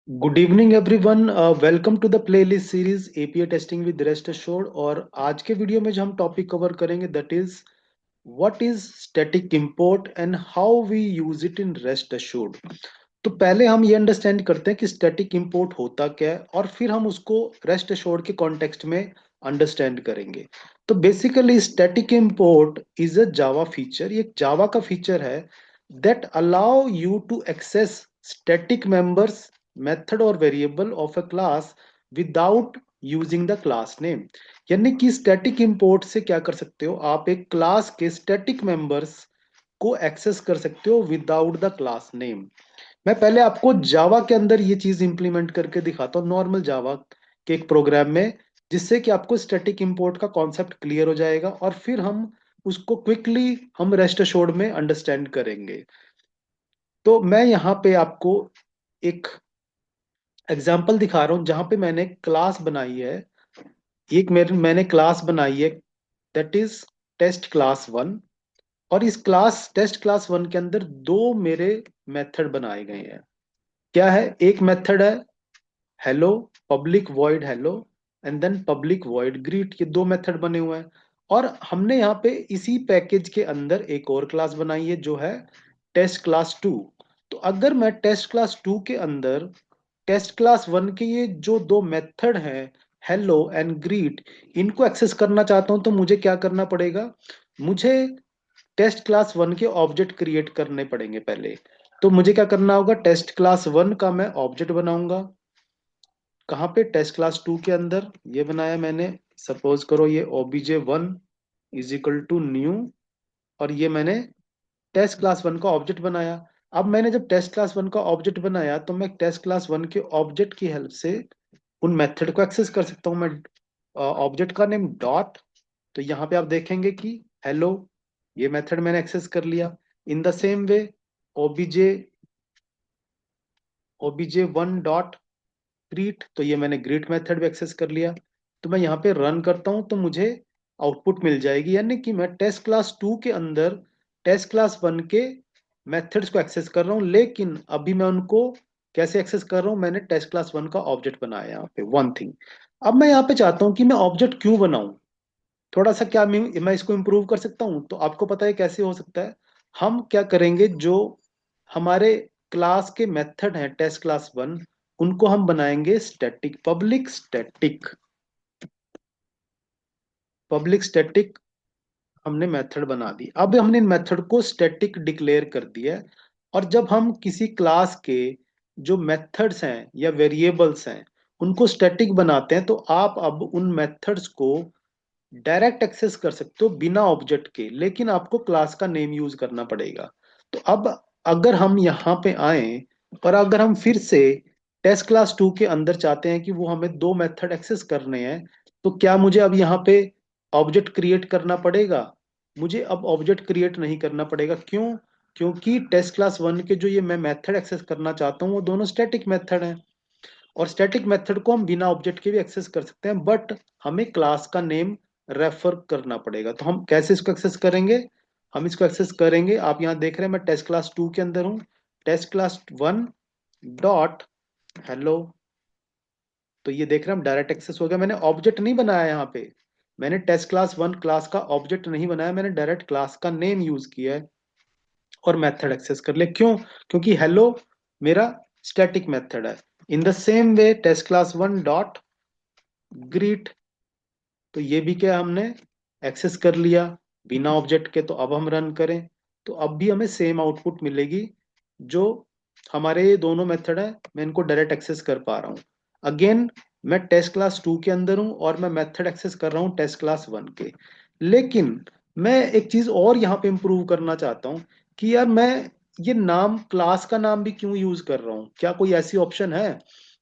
Good evening everyone, welcome to the playlist series API testing with rest assured. और आज के video में जो हम टॉपिक कवर करेंगे that is what is static import and how we use it in rest assured. तो पहले हम ये अंडरस्टैंड करते हैं कि स्टैटिक इंपोर्ट होता क्या है और फिर हम उसको रेस्ट एश्योर्ड के कॉन्टेक्स्ट में अंडरस्टैंड करेंगे। तो basically static import is a Java feature, ये एक जावा का फीचर है that allow you to access static members, method or variable of a class without using the class name। यानी कि स्टैटिक इंपोर्ट से क्या कर सकते हो, आप एक क्लास के स्टैटिक मेंबर्स को एक्सेस कर सकते हो विदाउट द क्लास नेम। मैं पहले आपको जावा के अंदर ये चीज इंप्लीमेंट करके दिखाता हूँ नॉर्मल जावा के एक प्रोग्राम में, जिससे कि आपको स्टैटिक इंपोर्ट का कॉन्सेप्ट क्लियर हो जाएगा और फिर हम उसको क्विकली हम रेस्ट एश्योर्ड में अंडरस्टैंड करेंगे। तो मैं यहाँ पे आपको एक एग्जांपल दिखा रहा हूँ जहां पे मैंने क्लास बनाई है। एक मेरे मैंने क्लास बनाई है that is test class one. और इस क्लास टेस्ट क्लास वन के अंदर दो मेरे मेथड बनाए गए हैं। क्या है, एक मेथड है hello, public void hello and then public void greet, ये दो मेथड बने हुए हैं। और हमने यहाँ पे इसी पैकेज के अंदर एक और क्लास बनाई है जो है टेस्ट क्लास टू। तो अगर मैं टेस्ट क्लास टू के अंदर टेस्ट क्लास वन के ये जो दो मेथड हैं हेलो एंड ग्रीट, इनको एक्सेस करना चाहता हूं तो मुझे क्या करना पड़ेगा, मुझे टेस्ट क्लास वन के ऑब्जेक्ट क्रिएट करने पड़ेंगे पहले। तो मुझे क्या करना होगा, टेस्ट क्लास वन का मैं ऑब्जेक्ट बनाऊंगा। कहाँ पे, टेस्ट क्लास टू के अंदर ये बनाया मैंने। सपोज करो ये OBJ one is equal to new, और ये मैंने टेस्ट क्लास वन का ऑब्जेक्ट बनाया। अब मैंने जब टेस्ट क्लास वन का ऑब्जेक्ट बनाया तो मैं टेस्ट क्लास वन के ऑब्जेक्ट की हेल्प से उन मेथड को एक्सेस कर सकता हूँ। मैं ऑब्जेक्ट का नेम डॉट, तो यहाँ पे आप देखेंगे कि हेलो, ये मेथड मैंने एक्सेस कर लिया। इन the same way OBJ OBJ one dot greet, तो ये मैंने ग्रीट मेथड भी एक्सेस कर लिया। तो मैं यहाँ पे रन करता हूँ तो मुझे आउटपुट मिल जाएगी, यानी कि मैं टेस्ट क्लास टू के अंदर टेस्ट क्लास वन के मेथड्स को एक्सेस कर रहा हूँ, लेकिन अभी मैं उनको कैसे एक्सेस कर रहा हूँ, मैंने टेस्ट क्लास वन का ऑब्जेक्ट बनाया यहाँ पे वन थिंग। अब मैं यहाँ पे चाहता हूँ कि मैं ऑब्जेक्ट क्यों बनाऊं, थोड़ा सा क्या मैं इसको इंप्रूव कर सकता हूँ। तो आपको पता है कैसे हो सकता है, हम क्या करेंगे, जो हमारे क्लास के मेथड हैं टेस्ट क्लास वन, उनको हम बनाएंगे static, public static, public static हमने मेथड बना दी। अब हमने इन मेथड को स्टैटिक डिक्लेयर कर दिया है। और जब हम किसी क्लास के जो मेथड्स हैं या वेरिएबल्स हैं उनको स्टैटिक बनाते हैं, तो आप अब उन मेथड्स को डायरेक्ट एक्सेस कर सकते हो बिना ऑब्जेक्ट के, लेकिन आपको क्लास का नेम यूज करना पड़ेगा। तो अब अगर हम यहाँ पे आए और अगर हम फिर से टेस्ट क्लास टू के अंदर चाहते हैं कि वो हमें दो मेथड एक्सेस करने हैं, तो क्या मुझे अब यहाँ पे ऑब्जेक्ट क्रिएट करना पड़ेगा? मुझे अब ऑब्जेक्ट क्रिएट नहीं करना पड़ेगा। क्यों? क्योंकि टेस्ट क्लास वन के जो ये मैं मेथड एक्सेस करना चाहता हूँ वो दोनों स्टैटिक मेथड हैं। और स्टैटिक मेथड को हम बिना ऑब्जेक्ट के भी एक्सेस कर सकते हैं, बट हमें क्लास का नेम रेफर करना पड़ेगा। तो हम कैसे इसको एक्सेस करेंगे, हम इसको एक्सेस करेंगे, आप यहाँ देख रहे हैं मैं टेस्ट क्लास टू के अंदर हूँ, test class one dot hello. तो ये देख रहे हैं हम डायरेक्ट एक्सेस हो गया, मैंने ऑब्जेक्ट नहीं बनाया यहाँ पे, मैंने टेस्ट क्लास वन क्लास का ऑब्जेक्ट नहीं बनाया, मैंने डायरेक्ट क्लास का नेम यूज किया है और मेथड एक्सेस कर लिया। क्यों? क्योंकि हेलो मेरा स्टैटिक मेथड है। In the same way test class one dot greet, तो ये भी क्या हमने एक्सेस कर लिया बिना ऑब्जेक्ट के। तो अब हम रन करें तो अब भी हमें सेम आउटपुट मिलेगी। जो हमारे ये दोनों मेथड है मैं इनको डायरेक्ट एक्सेस कर पा रहा हूँ। अगेन मैं टेस्ट क्लास टू के अंदर हूँ और मैं मेथड एक्सेस कर रहा हूँ टेस्ट क्लास वन के। लेकिन मैं एक चीज और यहाँ पे इंप्रूव करना चाहता हूँ कि यार मैं ये नाम क्लास का नाम भी क्यों यूज कर रहा हूँ, क्या कोई ऐसी ऑप्शन है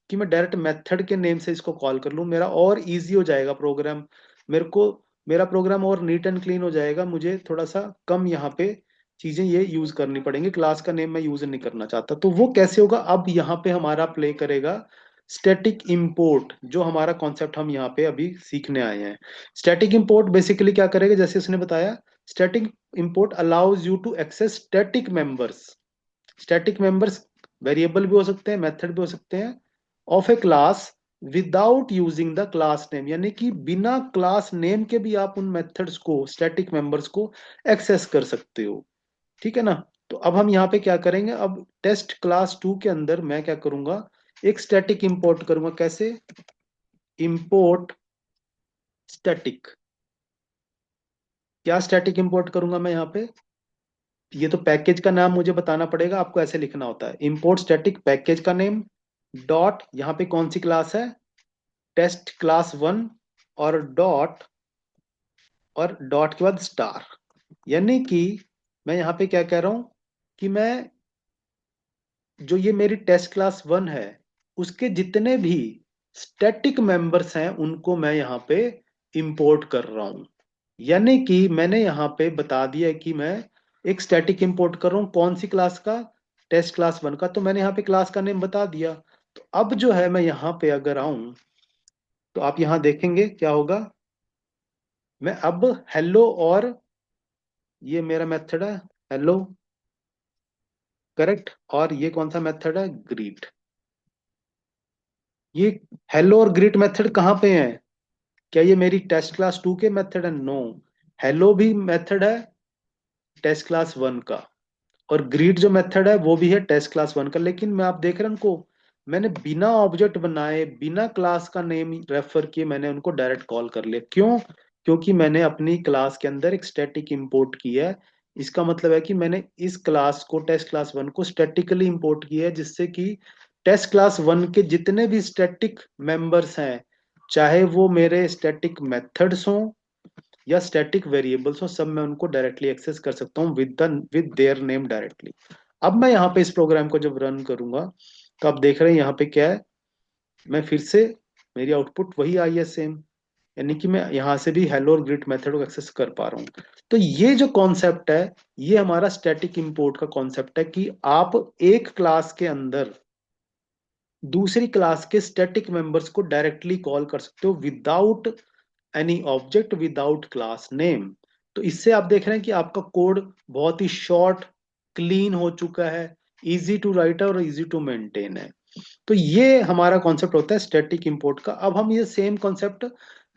कि मैं डायरेक्ट मेथड के नेम से इसको कॉल कर लूँ, मेरा और इजी हो जाएगा प्रोग्राम, मेरे को मेरा प्रोग्राम और नीट एंड क्लीन हो जाएगा, मुझे थोड़ा सा कम यहाँ पे चीजें ये यूज करनी पड़ेंगी, क्लास का नेम मैं यूज नहीं करना चाहता। तो वो कैसे होगा, अब यहाँ पे हमारा प्ले करेगा स्टैटिक इंपोर्ट, जो हमारा कॉन्सेप्ट हम यहाँ पे अभी सीखने आए हैं। स्टैटिक इंपोर्ट बेसिकली क्या करेगा, जैसे उसने बताया, static import allows you to access static members. Static members variable भी हो सकते हैं, मेथड भी हो सकते हैं, of a class without using the class name, यानी कि बिना क्लास नेम के भी आप उन मेथड्स को, स्टैटिक मेंबर्स को एक्सेस कर सकते हो। ठीक है ना। तो अब हम यहाँ पे क्या करेंगे, अब टेस्ट क्लास 2 के अंदर मैं क्या करूंगा, एक स्टैटिक इंपोर्ट करूंगा। कैसे? Import static. क्या स्टैटिक इंपोर्ट करूंगा मैं यहाँ पे? ये तो पैकेज का नाम मुझे बताना पड़ेगा, आपको ऐसे लिखना होता है, इंपोर्ट स्टैटिक पैकेज का नेम डॉट, यहाँ पे कौन सी क्लास है, टेस्ट क्लास 1, और डॉट, और डॉट के बाद स्टार। यानी कि मैं यहाँ पे क्या कह रहा हूं कि मैं, जो ये मेरी टेस्ट क्लास 1 है, उसके जितने भी स्टैटिक मेंबर्स हैं उनको मैं यहाँ पे इंपोर्ट कर रहा हूं। यानी कि मैंने यहाँ पे बता दिया है कि मैं एक स्टैटिक इंपोर्ट कर रहा हूँ, कौन सी क्लास का, टेस्ट क्लास 1 का। तो मैंने यहाँ पे क्लास का नेम बता दिया। तो अब जो है मैं यहाँ पे अगर आऊं, तो आप यहाँ देखेंगे क्या होगा, मैं अब हेलो, और ये मेरा मेथड है हेलो, करेक्ट, और ये कौन सा मेथड है, ग्रीट। ये हेलो और ग्रीट मेथड कहाँ पे है? क्या ये मेरी टेस्ट क्लास 2 के मेथड है? नो, हेलो भी मेथड है टेस्ट क्लास 1 का, और ग्रीट जो मेथड है वो भी है टेस्ट क्लास 1 का। लेकिन मैं, आप देख रहे हैं उनको, मैंने बिना ऑब्जेक्ट बनाए, बिना क्लास का नेम रेफर किए, मैंने उनको डायरेक्ट कॉल कर लिया। क्यों? क्योंकि मैंने अपनी क्लास के अंदर एक स्टैटिक इंपोर्ट किया है। इसका मतलब है कि मैंने इस क्लास को, टेस्ट क्लास 1 को स्टैटिकली इंपोर्ट किया है, जिससे कि टेस्ट क्लास 1 के जितने भी स्टैटिक मेंबर्स हैं, चाहे वो मेरे स्टैटिक मेथड्स हों या स्टैटिक वेरिएबल्स हो, सब मैं उनको डायरेक्टली एक्सेस कर सकता हूँ विद देयर नेम डायरेक्टली। अब मैं यहाँ पे इस प्रोग्राम को जब रन करूंगा, तो आप देख रहे हैं यहाँ पे क्या है, मैं फिर से, मेरी आउटपुट वही आई है सेम, यानी कि मैं यहाँ से भी हेलो और ग्रीट मेथड को एक्सेस कर पा रहा हूँ। तो ये जो कॉन्सेप्ट है, ये हमारा स्टैटिक इंपोर्ट का कॉन्सेप्ट है, कि आप एक क्लास के अंदर दूसरी क्लास के स्टैटिक मेंबर्स को डायरेक्टली कॉल कर सकते हो without any object, without class name. तो इससे आप देख रहे हैं कि आपका कोड बहुत ही शॉर्ट, क्लीन हो चुका है, इजी टू राइट और इजी टू मेंटेन है। तो ये हमारा कॉन्सेप्ट होता है स्टैटिक इंपोर्ट का। अब हम ये सेम कॉन्सेप्ट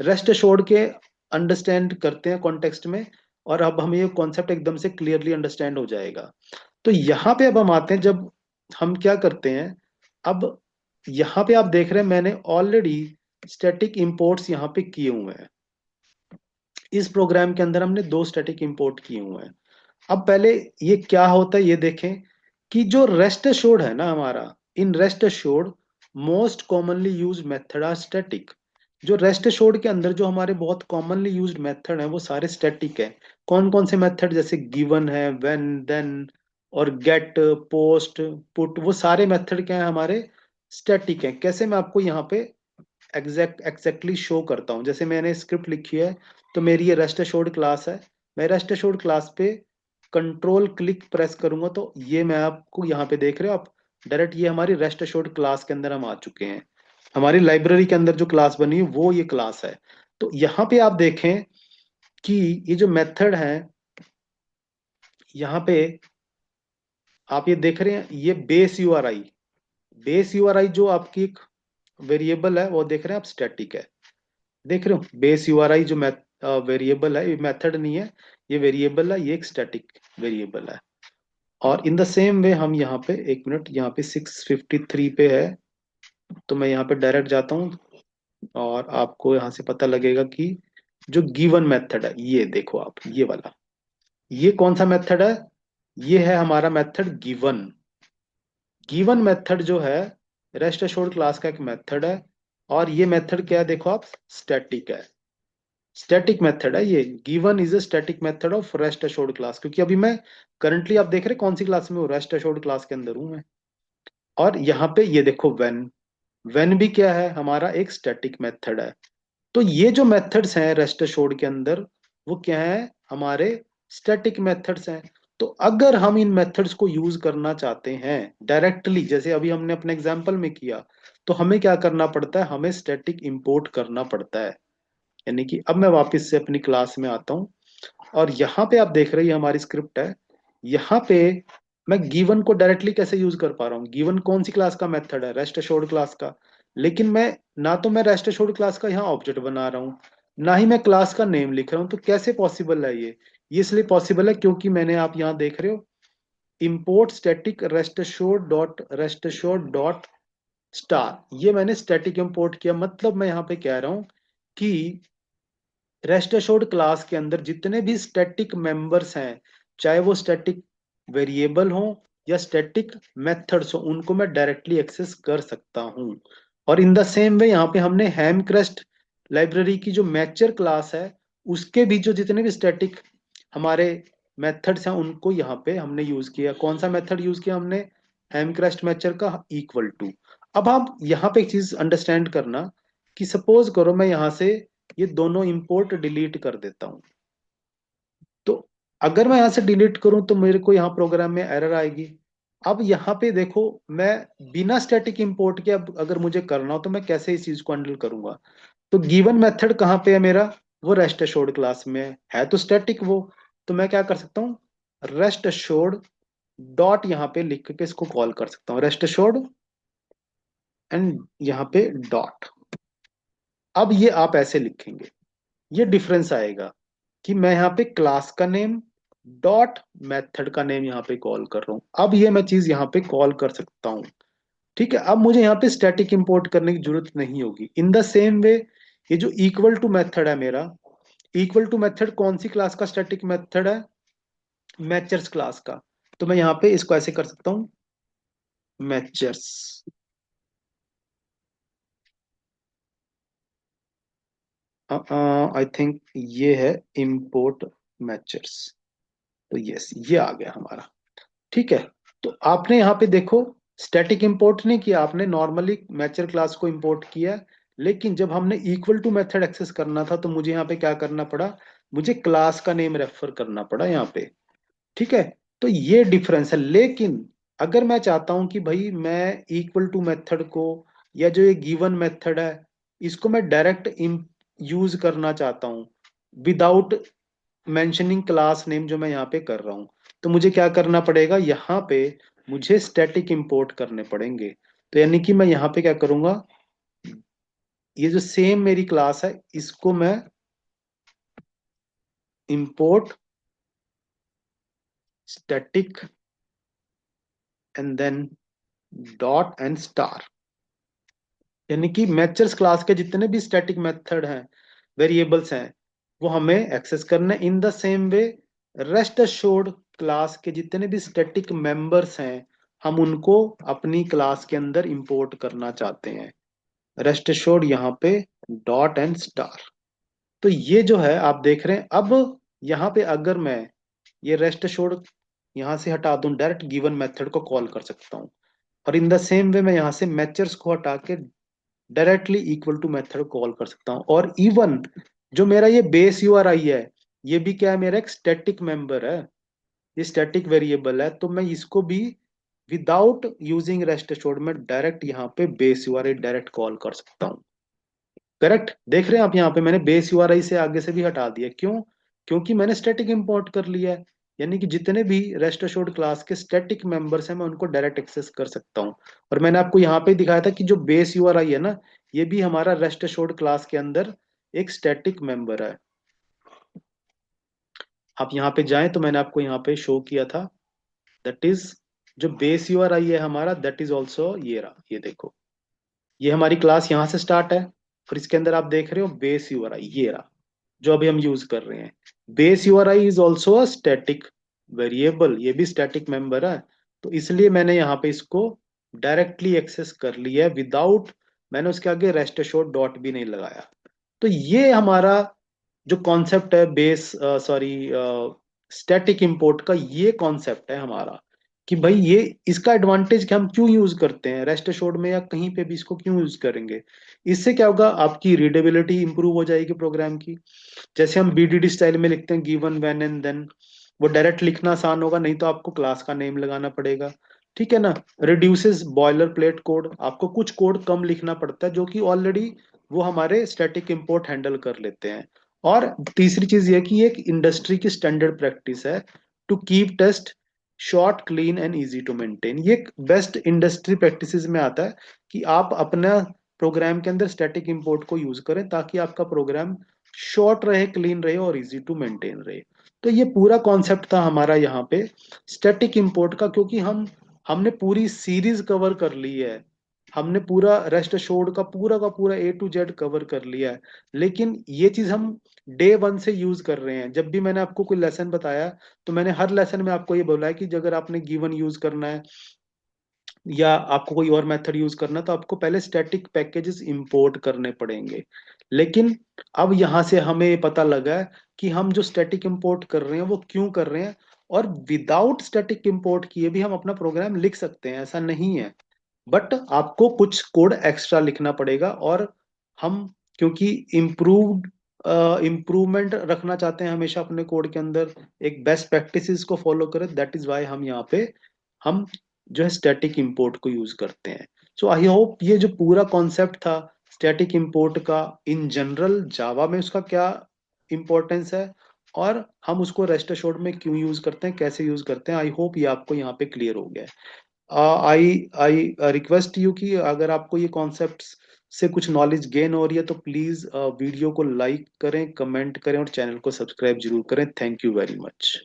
रेस्ट एश्योर्ड के अंडरस्टैंड करते हैं कॉन्टेक्स्ट में, और अब हम ये कॉन्सेप्ट एकदम से क्लियरली अंडरस्टैंड हो जाएगा। तो यहाँ पे अब हम आते हैं, जब हम क्या करते हैं, अब यहाँ पे आप देख रहे हैं मैंने ऑलरेडी स्टैटिक इंपोर्ट्स यहाँ पे किए हुए हैं। इस प्रोग्राम के अंदर हमने दो स्टैटिक इंपोर्ट किए हुए हैं। अब पहले ये क्या होता है ये देखें, कि जो रेस्ट एश्योर्ड है ना हमारा, in rest assured most commonly use method are static. जो रेस्ट एश्योर्ड के अंदर जो हमारे बहुत कॉमनली यूज्ड मेथड है वो सारे स्टैटिक है। कौन कौन से मेथड? जैसे गिवन है, व्हेन, देन, और गेट, पोस्ट, पुट, वो सारे मेथड क्या है हमारे, स्टैटिक है। कैसे? मैं आपको यहाँ पे एग्जैक्टली शो करता हूँ। जैसे मैंने स्क्रिप्ट लिखी है, तो मेरी ये रेस्ट एश्योर्ड क्लास है, मैं रेस्ट एश्योर्ड क्लास पे कंट्रोल क्लिक प्रेस करूंगा, तो ये मैं आपको यहाँ पे देख रहे हो आप, डायरेक्ट ये हमारी रेस्ट एश्योर्ड क्लास के अंदर हम आ चुके हैं। हमारी लाइब्रेरी के अंदर जो क्लास बनी है वो ये क्लास है। तो यहाँ पे आप देखें कि ये जो मेथड है, यहाँ पे आप ये देख रहे हैं, ये बेस यूआरआई, बेस यूआरआई जो आपकी एक वेरिएबल है, वो देख रहे हैं आप, स्टैटिक है। देख रहे हो, बेस यूआरआई जो वेरिएबल है, ये मेथड नहीं है, ये वेरिएबल है, ये एक स्टैटिक वेरिएबल है। और इन द सेम वे हम यहाँ पे, एक मिनट, यहाँ पे 653 पे है, तो मैं यहाँ पे डायरेक्ट जाता हूँ, और आपको यहाँ से पता लगेगा कि जो गिवन मेथड है, ये देखो आप, ये वाला, ये कौन सा मेथड है, ये है हमारा मेथड गिवन। गिवन मेथड जो है रेस्ट एश्योर्ड क्लास का एक मेथड है, और ये मेथड क्या है देखो आप, स्टैटिक है, स्टैटिक मेथड है ये। Given is a static method of rest assured class, क्योंकि अभी मैं करंटली, आप देख रहे हैं कौन सी क्लास में हूँ, रेस्ट एश्योर्ड क्लास के अंदर हूँ मैं। और यहाँ पे ये देखो व्हेन, व्हेन भी क्या है, हमारा एक स्टैटिक मेथड है। तो ये जो मेथड्स हैं रेस्ट एश्योर्ड के अंदर, वो क्या है, हमारे स्टैटिक मेथड्स हैं। तो अगर हम इन मेथड्स को यूज करना चाहते हैं डायरेक्टली, जैसे अभी हमने अपने एग्जांपल में किया, तो हमें क्या करना पड़ता है, हमें स्टैटिक इंपोर्ट करना पड़ता है। यानी कि अब मैं वापस से अपनी क्लास में आता हूँ, और यहाँ पे आप देख रहे हैं ये हमारी स्क्रिप्ट है। यहाँ पे मैं गिवन को डायरेक्टली कैसे यूज कर पा रहा हूँ, गिवन कौन सी क्लास का मेथड है, रेस्ट एश्योर्ड क्लास का। लेकिन मैं रेस्ट एश्योर्ड क्लास का यहाँ ऑब्जेक्ट बना रहा हूँ, ना ही मैं क्लास का नेम लिख रहा हूँ। तो कैसे पॉसिबल है ये इसलिए पॉसिबल है क्योंकि मैंने, आप यहाँ देख रहे हो, import static rest assured star, ये मैंने स्टैटिक इंपोर्ट किया। मतलब मैं यहाँ पे कह रहा हूँ कि रेस्ट एश्योर्ड क्लास के अंदर जितने भी स्टैटिक मेंबर्स हैं, चाहे वो स्टैटिक वेरिएबल हो या स्टैटिक मेथड्स हो, उनको मैं डायरेक्टली एक्सेस कर सकता हूँ। और इन द सेम वे यहाँ पे हमने हेमक्रेस्ट लाइब्रेरी की जो मैचर क्लास है, उसके भी जो जितने भी स्टैटिक हमारे मेथड्स हैं, उनको यहाँ पे हमने यूज किया। कौन सा मेथड यूज किया हमने? हेमक्रेस्ट मैचर का इक्वल टू। अब आप यहाँ पे एक चीज अंडरस्टैंड करना कि सपोज करो मैं यहाँ से ये दोनों इंपोर्ट डिलीट कर देता हूं, तो अगर मैं यहां से डिलीट करूं तो मेरे को यहाँ प्रोग्राम में एरर आएगी। अब यहाँ पे देखो, मैं बिना स्टैटिक इंपोर्ट के अब अगर मुझे करना हो तो मैं कैसे इस चीज को हैंडल करूंगा? तो गिवन मेथड कहाँ पे है मेरा? वो रेस्ट एश्योर्ड क्लास में है तो स्टैटिक वो। तो मैं क्या कर सकता हूँ? रेस्ट एश्योर्ड डॉट यहाँ पे लिख के इसको कॉल कर सकता हूँ, रेस्ट एश्योर्ड एंड यहाँ पे डॉट। अब ये आप ऐसे लिखेंगे, ये डिफरेंस आएगा कि मैं यहाँ पे क्लास का नेम डॉट मेथड का नेम यहाँ पे कॉल कर रहा हूँ। अब ये मैं चीज यहाँ पे कॉल कर सकता हूँ। ठीक है, अब मुझे यहाँ पे स्टैटिक इंपोर्ट करने की जरूरत नहीं होगी। इन द सेम वे, ये जो इक्वल टू मेथड है मेरा, इक्वल टू मेथड कौन सी क्लास का स्टैटिक मेथड है? मैचर्स क्लास का। तो मैं यहाँ पे इसको ऐसे कर सकता हूँ, मैचर्स। आई थिंक ये है इंपोर्ट मैचर्स। तो यस, ये आ गया हमारा। ठीक है, तो आपने यहाँ पे देखो, स्टैटिक इंपोर्ट नहीं किया आपने, नॉर्मली मैचर क्लास को इंपोर्ट किया। लेकिन जब हमने इक्वल टू मेथड एक्सेस करना था तो मुझे यहाँ पे क्या करना पड़ा? मुझे क्लास का नेम रेफर करना पड़ा यहाँ पे। ठीक है, तो ये डिफरेंस है। लेकिन अगर मैं चाहता हूं कि भाई मैं इक्वल टू मेथड को, या जो ये गिवन मेथड है, इसको मैं डायरेक्ट यूज करना चाहता हूं विदाउट मेंशनिंग क्लास नेम जो मैं यहाँ पे कर रहा हूँ, तो मुझे क्या करना पड़ेगा? यहाँ पे मुझे स्टैटिक इंपोर्ट करने पड़ेंगे। तो यानी कि मैं यहाँ पे क्या करूंगा, ये जो सेम मेरी क्लास है इसको मैं import static and then dot and star, यानी कि मैचर्स क्लास के जितने भी स्टैटिक मेथड हैं, वेरिएबल्स हैं, वो हमें एक्सेस करने। इन the same way, rest assured class के जितने भी स्टैटिक मेंबर्स हैं, हम उनको अपनी क्लास के अंदर इंपोर्ट करना चाहते हैं। रेस्ट अश्योर्ड यहाँ पे डॉट एंड स्टार। तो ये जो है आप देख रहे हैं। अब यहाँ पे अगर मैं ये रेस्ट अश्योर्ड यहाँ से हटा दूं, डायरेक्ट गिवन मेथड को कॉल कर सकता हूँ। और इन द सेम वे मैं यहाँ से मैचर्स को हटा के directly equal to method call कर सकता हूँ। और इवन जो मेरा ये बेस यूआरआई है, ये भी क्या है? मेरा एक स्टैटिक मेंबर है, ये स्टैटिक वेरिएबल है। तो मैं इसको भी विदाउट यूजिंग रेस्ट एश्योर्ड में डायरेक्ट यहाँ पे बेस यूआरआई डायरेक्ट कॉल कर सकता हूँ। करेक्ट, देख रहे हैं आप, यहाँ पे मैंने बेस यूआरआई से आगे से भी हटा दिया। क्यों? क्योंकि मैंने स्टैटिक इंपोर्ट कर लिया है। यानी कि जितने भी रेस्ट एश्योर्ड क्लास के स्टैटिक मेंबर्स हैं, मैं उनको डायरेक्ट एक्सेस कर सकता हूँ। और मैंने आपको यहाँ पे दिखाया था कि जो बेस यूआरआई है ना, ये भी हमारा रेस्ट एश्योर्ड क्लास के अंदर एक स्टैटिक मेंबर है। आप यहाँ पे जाएं तो मैंने आपको यहाँ पे शो किया था, दैट इज जो बेस यूआरआई है हमारा, दैट इज ऑल्सो ये रहा। ये देखो, ये हमारी क्लास यहाँ से स्टार्ट है, और इसके अंदर आप देख रहे हो बेस यूआरआई, ये रहा जो अभी हम यूज कर रहे हैं। Base URI is also a static variable, ये भी स्टैटिक मेंबर है। तो इसलिए मैंने यहाँ पे इसको डायरेक्टली एक्सेस कर लिया है विदाउट, मैंने उसके आगे रेस्ट एश्योर्ड डॉट भी नहीं लगाया। तो ये हमारा जो कॉन्सेप्ट है बेस, सॉरी, स्टैटिक इंपोर्ट का, ये कॉन्सेप्ट है हमारा कि भाई ये इसका एडवांटेज कि हम क्यों यूज करते हैं रेस्ट एश्योर्ड में या कहीं पे भी, इसको क्यों यूज करेंगे? इससे क्या होगा? आपकी रीडेबिलिटी इंप्रूव हो जाएगी प्रोग्राम की। जैसे हम बीडीडी स्टाइल में लिखते हैं, गिवन व्हेन एंड देन, वो डायरेक्ट लिखना आसान होगा, नहीं तो आपको क्लास का नेम लगाना पड़ेगा। ठीक है ना? रिड्यूसेस बॉयलर प्लेट कोड, आपको कुछ कोड कम लिखना पड़ता है जो कि ऑलरेडी वो हमारे स्टैटिक इंपोर्ट हैंडल कर लेते हैं। और तीसरी चीज ये कि ये एक इंडस्ट्री की स्टैंडर्ड प्रैक्टिस है to keep test short, clean and easy to maintain. ये बेस्ट इंडस्ट्री प्रैक्टिसेस में आता है कि आप अपना प्रोग्राम के अंदर स्टैटिक इंपोर्ट को यूज करें ताकि आपका प्रोग्राम शॉर्ट रहे, क्लीन रहे और इजी टू मेंटेन रहे। तो ये पूरा कॉन्सेप्ट था हमारा यहाँ पे स्टैटिक इंपोर्ट का, क्योंकि हमने पूरी सीरीज कवर कर ली है, हमने पूरा रेस्ट एश्योर्ड का पूरा A to Z कवर कर लिया है। लेकिन ये चीज हम डे वन से यूज कर रहे हैं। जब भी मैंने आपको कोई लेसन बताया तो मैंने हर लेसन में आपको ये बोला है कि अगर आपने गिवन यूज करना है या आपको कोई और मेथड यूज करना है तो आपको पहले स्टैटिक पैकेजेस इंपोर्ट करने पड़ेंगे। लेकिन अब यहां से हमें ये पता लगा है कि हम जो स्टैटिक इंपोर्ट कर रहे हैं वो क्यों कर रहे हैं, और विदाउट स्टैटिक इंपोर्ट किए भी हम अपना प्रोग्राम लिख सकते हैं, ऐसा नहीं है। बट आपको कुछ कोड एक्स्ट्रा लिखना पड़ेगा, और हम क्योंकि इम्प्रूवमेंट रखना चाहते हैं हमेशा अपने कोड के अंदर, एक बेस्ट प्रैक्टिसेस को फॉलो करें, दैट इज वाई हम यहाँ पे हम जो है स्टैटिक इंपोर्ट को यूज करते हैं। सो आई होप ये जो पूरा कॉन्सेप्ट था स्टैटिक इंपोर्ट का, इन जनरल जावा में उसका क्या इंपॉर्टेंस है और हम उसको रेस्ट एश्योर्ड में क्यों यूज करते हैं, कैसे यूज करते हैं, आई होप ये आपको यहाँ पे क्लियर हो गया है। आई आई रिक्वेस्ट यू कि अगर आपको ये कॉन्सेप्ट्स से कुछ नॉलेज गेन हो रही है तो प्लीज वीडियो को लाइक करें, कमेंट करें और चैनल को सब्सक्राइब जरूर करें। Thank you very much.